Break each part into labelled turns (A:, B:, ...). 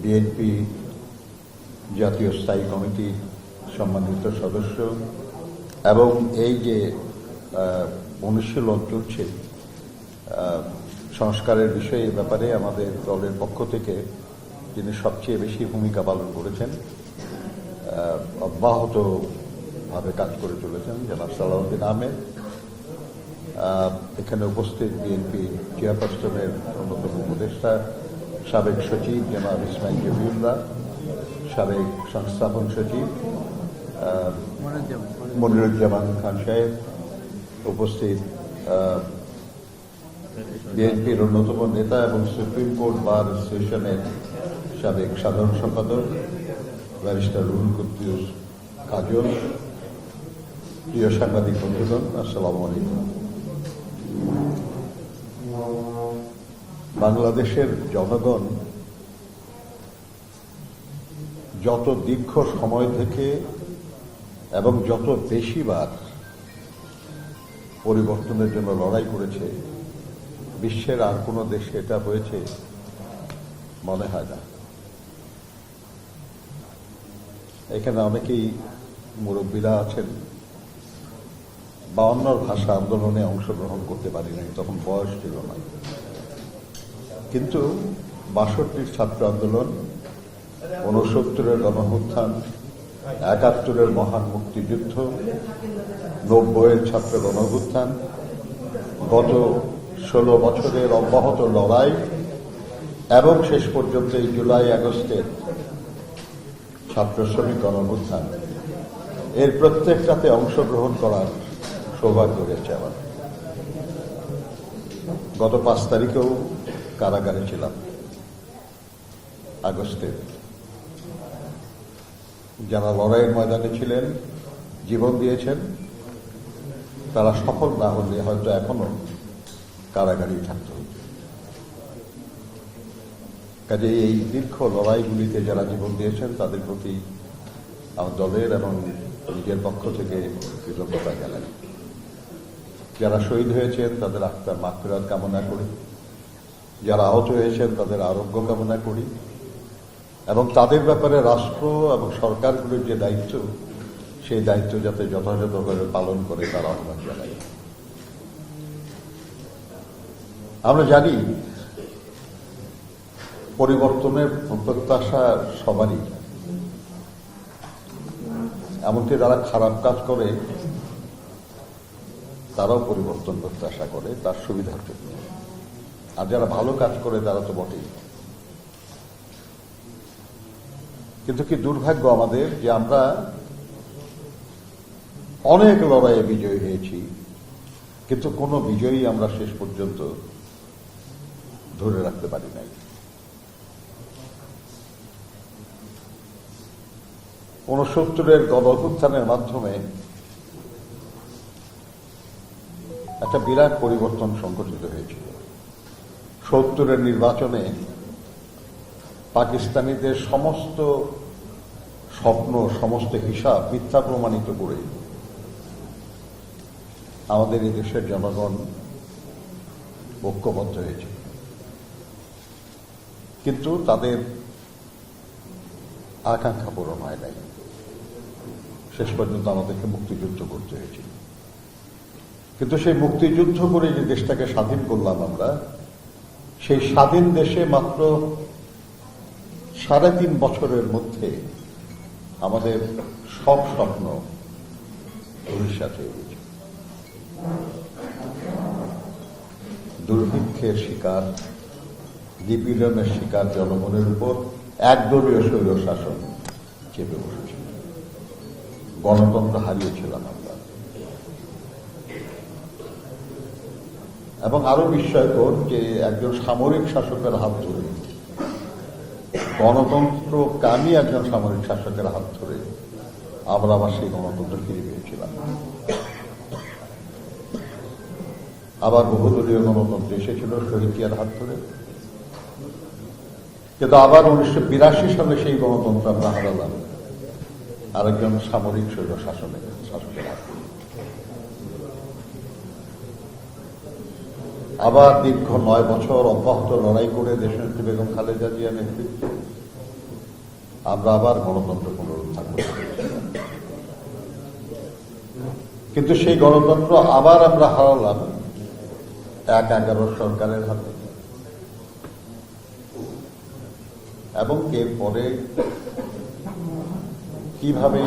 A: BNP জাতীয় স্থায়ী কমিটির সম্মানিত সদস্য এবং এই যে অনুশীলন চলছে সংস্কারের বিষয়ে ব্যাপারে আমাদের দলের পক্ষ থেকে যিনি সবচেয়ে বেশি ভূমিকা পালন করেছেন, অব্যাহতভাবে কাজ করে চলেছেন জনাব সালাউদ্দিন আহমেদ, এখানে উপস্থিত বিএনপি চেয়ারপারসনের অন্যতম উপদেষ্টা সাবেক সচিব জনাব ইসমাইল জবিউল্লাহ, সাবেক সংস্থাপন সচিব মনিরুজ্জামান খান সাহেব, উপস্থিত বিএনপির অন্যতম নেতা এবং সুপ্রিম কোর্ট বার অ্যাসোসিয়েশনের সাবেক সাধারণ সম্পাদক ব্যারিস্টার রুহুল কুদ্দুস কাজল, প্রিয় সাংবাদিক বন্ধুগণ, আসসালামু আলাইকুম। বাংলাদেশের জনগণ যত দীর্ঘ সময় থেকে এবং যত বেশিবার পরিবর্তনের জন্য লড়াই করেছে, বিশ্বের আর কোন দেশে এটা হয়েছে মনে হয় না। এখানে অনেকেই মুরব্বীরা আছেন 52 ভাষা আন্দোলনে অংশগ্রহণ করতে পারি নাই, তখন বয়স ছিল না, কিন্তু 62 ছাত্র আন্দোলন, 69 গণঅভ্যুত্থান, 71 মহান মুক্তিযুদ্ধ, 90 ছাত্র গণঅভ্যুত্থান, গত 16 বছরের অব্যাহত লড়াই এবং শেষ পর্যন্ত এই জুলাই আগস্টের ছাত্র শ্রমিক গণঅভ্যুত্থান, এর প্রত্যেকটাতে অংশগ্রহণ করার সৌভাগ্য হয়েছে আমার। গত 5 তারিখেও কারাগারে ছিলাম আগস্টের। যারা লড়াইয়ের ময়দানে ছিলেন, জীবন দিয়েছেন, তারা সফল না হলে হয়তো এখনো কারাগারেই থাকত। কাজে এই দীর্ঘ লড়াইগুলিতে যারা জীবন দিয়েছেন তাদের প্রতি আমার দলের এবং নিজের পক্ষ থেকে কৃতজ্ঞতা জানাই। যারা শহীদ হয়েছেন তাদের আত্মার মাগফিরাত কামনা করি, যারা আহত হয়েছেন তাদের আরোগ্য কামনা করি, এবং তাদের ব্যাপারে রাষ্ট্র এবং সরকারগুলোর যে দায়িত্ব, সেই দায়িত্ব যাতে যথাযথভাবে পালন করে তার আহ্বান জানাই। আমরা জানি পরিবর্তনের প্রত্যাশা সবারই, এমনকি যারা খারাপ কাজ করে তারাও পরিবর্তন প্রত্যাশা করে তার সুবিধার জন্য, আর যারা ভালো কাজ করে তারা তো বটেই। কিন্তু কি দুর্ভাগ্য আমাদের যে আমরা অনেক লড়াইয়ে বিজয়ী হয়েছি, কিন্তু কোনো বিজয়ী আমরা শেষ পর্যন্ত ধরে রাখতে পারি নাই। 69 গণঅভ্যুত্থানের মাধ্যমে একটা বিরাট পরিবর্তন সংঘটিত হয়েছিল। 70 নির্বাচনে পাকিস্তানিদের সমস্ত স্বপ্ন, সমস্ত হিসাব মিথ্যা প্রমাণিত করে আমাদের এই দেশের জনগণ ঐক্যবদ্ধ হয়েছে, কিন্তু তাদের আকাঙ্ক্ষা পূরণ হয় নাই। শেষ পর্যন্ত আমাদেরকে মুক্তিযুদ্ধ করতে হয়েছিল। কিন্তু সেই মুক্তিযুদ্ধ করে যে দেশটাকে স্বাধীন করলাম আমরা, সেই স্বাধীন দেশে মাত্র 3.5 বছরের মধ্যে আমাদের সব স্বপ্ন ধূলিসাৎ হয়ে গেছে। দুর্ভিক্ষের শিকার, নিপীড়নের শিকার জনগণের উপর একদলীয় স্বৈর শাসন চেপে বসেছিল। গণতন্ত্র হারিয়েছিলাম আমরা। এবং আরো বিস্ময়কর যে একজন সামরিক শাসকের হাত ধরে, গণতন্ত্রকামী একজন সামরিক শাসকের হাত ধরে আমরা আবার সেই গণতন্ত্র ফিরে পেয়েছিলাম। আবার বহুদলীয় গণতন্ত্র এসেছিল শহীদ জিয়ার হাত ধরে, কিন্তু আবার 1982 সালে সেই গণতন্ত্র আমরা হারালাম আরেকজন সামরিক স্বৈর শাসকের হাত ধরে। আবার দীর্ঘ 9 বছর অব্যাহত লড়াই করে দেশনেত্রী বেগম খালেদা জিয়া নেতৃত্বে আমরা আবার গণতন্ত্র পুনরুদ্ধার করতে পেরেছি। কিন্তু সেই গণতন্ত্র আবার আমরা হারালাম ১/১১ সরকারের হাতে, এবং এরপরে কিভাবে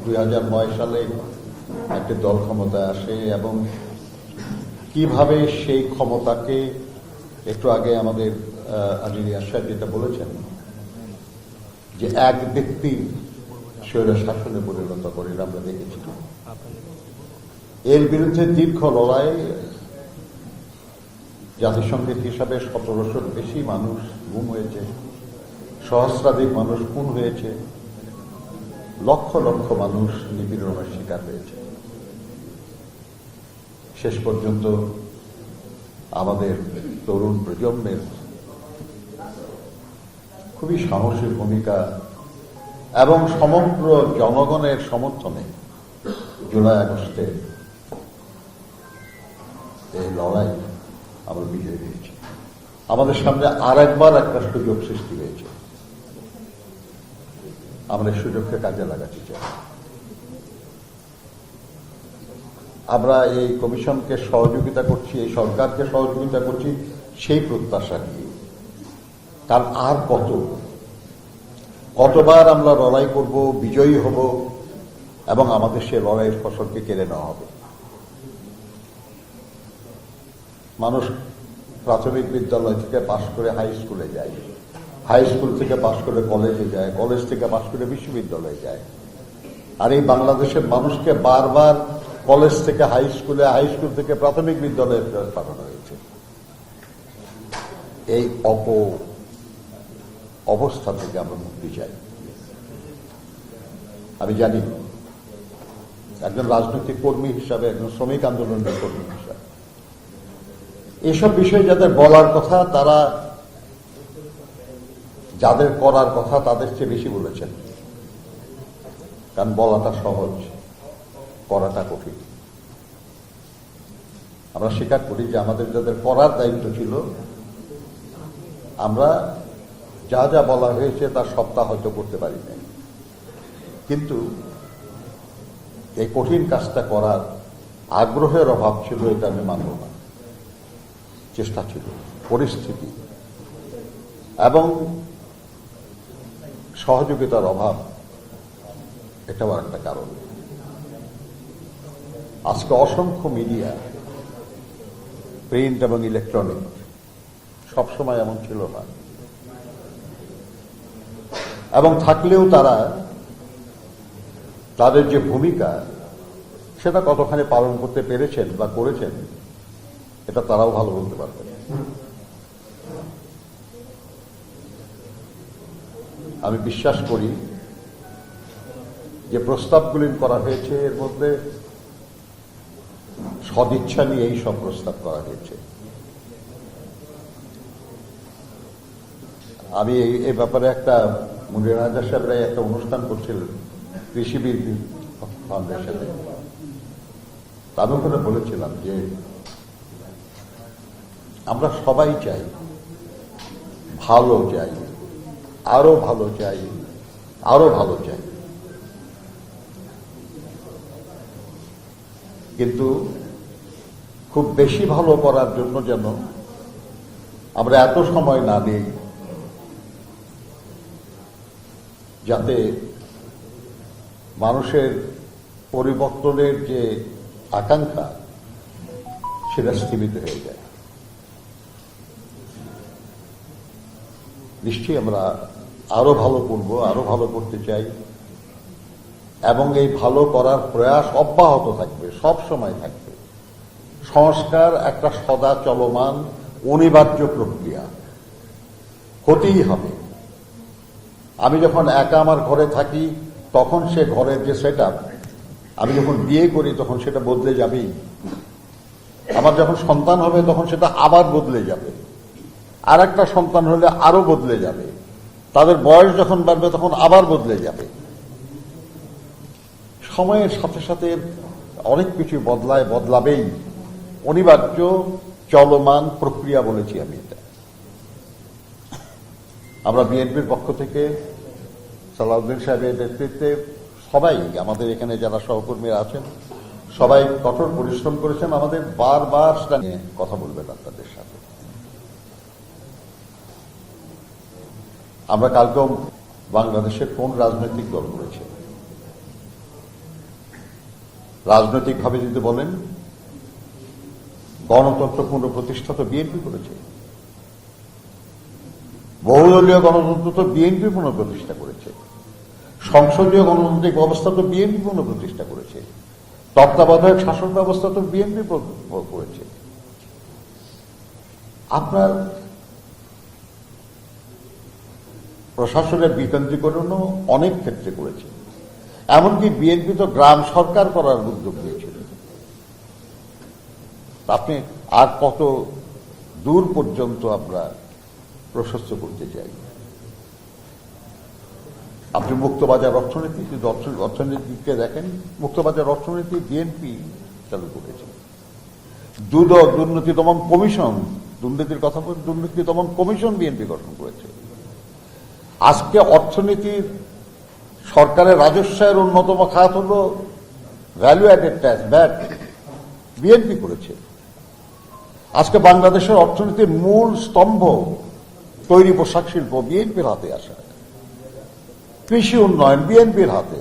A: ২০০৯ সালে একটি দল ক্ষমতায় আসে এবং কিভাবে সেই ক্ষমতাকে, একটু আগে আমাদের আলিয়াস সাহেব যেটা বলেছেন যে এক ব্যক্তি স্বৈর শাসনে পরিণত করে, আমরা দেখেছি। এর বিরুদ্ধে দীর্ঘ লড়াই, জাতিসংঘের হিসাবে ১৭০০-র বেশি মানুষ গুম হয়েছে, সহস্রাধিক মানুষ খুন হয়েছে, লক্ষ লক্ষ মানুষ নিপীড়নের শিকার হয়েছে। শেষ পর্যন্ত আমাদের তরুণ প্রজন্মের খুবই সাহসী ভূমিকা এবং সমগ্র জনগণের সমর্থনে জুলাই আগস্টে এই লড়াই আমরা বিজয় পেয়েছি। আমাদের সামনে আরেকবার একটা সুযোগ সৃষ্টি হয়েছে, আমরা এই সুযোগকে কাজে লাগাতে চাই। আমরা এই কমিশনকে সহযোগিতা করছি, এই সরকারকে সহযোগিতা করছি সেই প্রত্যাশা নিয়ে। কারণ আর কতবার আমরা লড়াই করব, বিজয়ী হব এবং আমাদের সে লড়াইয়ের ফসলকে কেড়ে নেওয়া হবে। মানুষ প্রাথমিক বিদ্যালয় থেকে পাশ করে হাই স্কুলে যায়, হাই স্কুল থেকে পাশ করে কলেজে যায়, কলেজ থেকে পাশ করে বিশ্ববিদ্যালয়ে যায়। আর এই বাংলাদেশের মানুষকে বারবার কলেজ থেকে হাই স্কুলে, হাই স্কুল থেকে প্রাথমিক বিদ্যালয়ে ফেরত পাঠানো হয়েছে। এই অবস্থা থেকে আমরা মুক্তি চাই। আমি জানি একজন রাজনৈতিক কর্মী হিসাবে, একজন শ্রমিক আন্দোলনের কর্মী হিসাবে এসব বিষয়ে যাদের বলার কথা, তারা যাদের করার কথা তাদের চেয়ে বেশি বলেছেন। কারণ বলাটা সহজ, করাটা কঠিন। আমরা স্বীকার করি যে আমাদের যাদের করার দায়িত্ব ছিল, আমরা যা যা বলা হয়েছে তার সবটা হয়তো করতে পারি নাই, কিন্তু এই কঠিন কাজটা করার আগ্রহের অভাব ছিল, এটা আমি মানব না। চেষ্টা ছিল, পরিস্থিতি এবং সহযোগিতার অভাব, এটাও একটা কারণ। আজকে অসংখ্য মিডিয়া, প্রিন্ট এবং ইলেকট্রনিক, সবসময় এমন ছিল না, এবং থাকলেও তারা তাদের যে ভূমিকা সেটা কতখানি পালন করতে পেরেছেন বা করেছেন, এটা তারাও ভালো বলতে পারবেন। আমি বিশ্বাস করি যে প্রস্তাবগুলি করা হয়েছে, এর মধ্যে সদিচ্ছা নিয়ে এই সব প্রস্তাব করা হয়েছে। আমি এই ব্যাপারে একটা মুনির রাজা সাহেবরা একটা অনুষ্ঠান করছিলেন কৃষিবিদ ফাউন্ডেশনে। আমি ওখানে বলেছিলাম যে আমরা সবাই চাই, ভালো চাই, আরো ভালো চাই, আরো ভালো চাই, কিন্তু খুব বেশি ভালো করার জন্য যেন আমরা এত সময় না দিই যাতে মানুষের পরিবর্তনের যে আকাঙ্ক্ষা সেটা স্থিমিত হয়ে যায়। নিশ্চয়ই আমরা আরো ভালো করব, আরো ভালো করতে চাই, এবং এই ভালো করার প্রয়াস অব্যাহত থাকবে, সব সময় থাকবে। সংস্কার একটা সদা চলমান অনিবার্য প্রক্রিয়া, হতেই হবে। আমি যখন একা আমার ঘরে থাকি তখন সে ঘরের যে সেট আপ, আমি যখন বিয়ে করি তখন সেটা বদলে যাবেই। আমার যখন সন্তান হবে তখন সেটা আবার বদলে যাবে, আর একটা সন্তান হলে আরো বদলে যাবে, তাদের বয়স যখন বাড়বে তখন আবার বদলে যাবে। সময়ের সাথে সাথে অনেক কিছু বদলায়, বদলাবেই, অনিবার্য চলমান প্রক্রিয়া বলেছি আমি এটা। আমরা বিএনপির পক্ষ থেকে সালাউদ্দিন সাহেবের নেতৃত্বে সবাই আমাদের এখানে যারা সহকর্মীরা আছেন সবাই কঠোর পরিশ্রম করেছেন। আমাদের বারবার সেটা নিয়ে কথা বলবেন আপনাদের সাথে। আমরা কালকেও বাংলাদেশের কোন রাজনৈতিক দল করেছে, রাজনৈতিকভাবে যদি বলেন গণতন্ত্র পুনঃপ্রতিষ্ঠা তো বিএনপি করেছে, বহুদলীয় গণতন্ত্র তো বিএনপি পুনঃপ্রতিষ্ঠা করেছে, সংসদীয় গণতান্ত্রিক ব্যবস্থা তো বিএনপি পুনঃপ্রতিষ্ঠা করেছে, তত্ত্বাবধায়ক শাসন ব্যবস্থা তো বিএনপি করেছে। আপনার প্রশাসনের বিকেন্দ্রীকরণও অনেক ক্ষেত্রে করেছে, এমনকি বিএনপি তো গ্রাম সরকার করার উদ্যোগ নিয়েছিল। আপনি আর কত দূর পর্যন্ত আমরা প্রশস্ত করতে চাই? আপনি মুক্তবাজার অর্থনীতি, যদি অর্থনীতিকে দেখেন, মুক্তবাজার অর্থনীতি বিএনপি চালু করেছে। দুর্নীতি দমন কমিশন, দুর্নীতির কথা বলে দুর্নীতি দমন কমিশন বিএনপি গঠন করেছে। আজকে অর্থনীতির সরকারের রাজস্বের অন্যতম খাত হল value added tax, VAT, BNP করেছে। আজকে বাংলাদেশের অর্থনীতির মূল স্তম্ভ তৈরি পোশাক শিল্প বিএনপির হাতে আসা, কৃষি উন্নয়ন বিএনপির হাতে,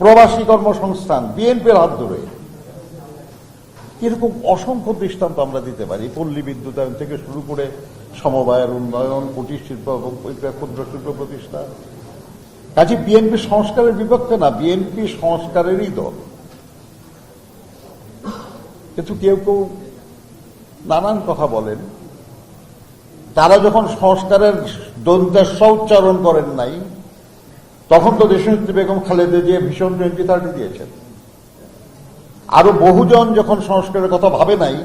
A: প্রবাসী কর্মসংস্থান বিএনপির হাত ধরে। এরকম অসংখ্য দৃষ্টান্ত আমরা দিতে পারি, পল্লী বিদ্যুতায়ন থেকে শুরু করে সমবায়ের উন্নয়ন, কুটির শিল্প এবং ক্ষুদ্র শিল্প প্রতিষ্ঠা। কাজে বিএনপি সংস্কারের বিপক্ষে না, বিএনপি সংস্কারেরই দল। কিন্তু কেউ কেউ নানান কথা বলেন। তারা যখন সংস্কারের দ্বন্দ্বের উচ্চারণ করেন নাই, তখন তো দেশনেত্রী বেগম খালেদা জিয়া ভীষণ 2030 দিয়েছেন। আরো বহুজন যখন সংস্কারের কথা ভাবে নাই,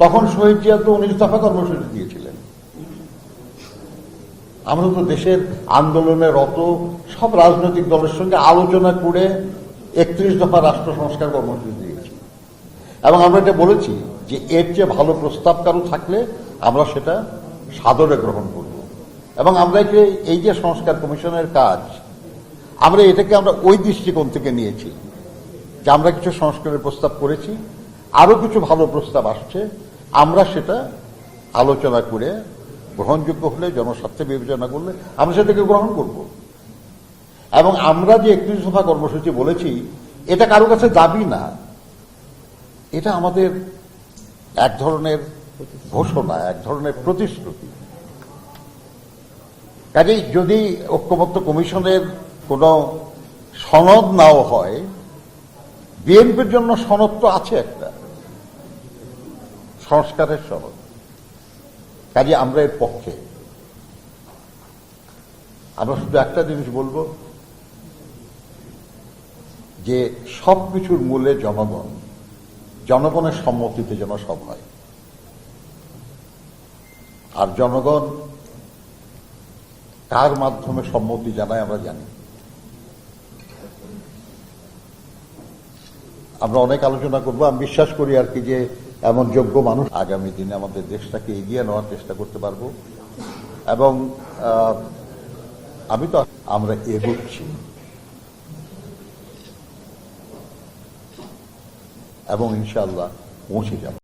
A: তখন শহীদ জিয়া তো 19 দফা কর্মসূচি দিয়েছিলেন। আমরা তো দেশের আন্দোলনের রত সব রাজনৈতিক দলের সঙ্গে আলোচনা করে 31 দফা রাষ্ট্র সংস্কার কর্মসূচি দিয়েছি, এবং আমরা এটা বলেছি যে এর চেয়ে ভালো প্রস্তাব কারো থাকলে আমরা সেটা সাদরে গ্রহণ করব। এবং আমরা এই যে সংস্কার কমিশনের কাজ, আমরা এটাকে ওই দৃষ্টিকোণ থেকে নিয়েছি যে আমরা কিছু সংস্কারের প্রস্তাব করেছি, আরো কিছু ভালো প্রস্তাব আসছে, আমরা সেটা আলোচনা করে গ্রহণযোগ্য হলে, জনস্বার্থে বিবেচনা করলে আমরা সেটাকে গ্রহণ করব। এবং আমরা যে 31 দফা কর্মসূচি বলেছি, এটা কারো কাছে দাবি না, এটা আমাদের এক ধরনের ঘোষণা, এক ধরনের প্রতিশ্রুতি। কাজেই যদি ঐক্যমত্য কমিশনের কোন সনদ নাও হয়, বিএনপির জন্য সনদ তো আছে, একটা সংস্কারের সনদ। কাজে আমরা এর পক্ষে। আমরা শুধু একটা জিনিস বলবো যে সবকিছুর মূলে জনগণ, জনগণের সম্মতিতে যেন সব হয়। আর জনগণ কার মাধ্যমে সম্মতি জানায় আমরা জানি। আমরা অনেক আলোচনা করবো। আমি বিশ্বাস করি আর কি যে এমন যোগ্য মানুষ আগামী দিনে আমাদের দেশটাকে এগিয়ে নেওয়ার চেষ্টা করতে পারবো। এবং আমি তো আমরা এগোচ্ছি এবং ইনশাআল্লাহ পৌঁছে যাব।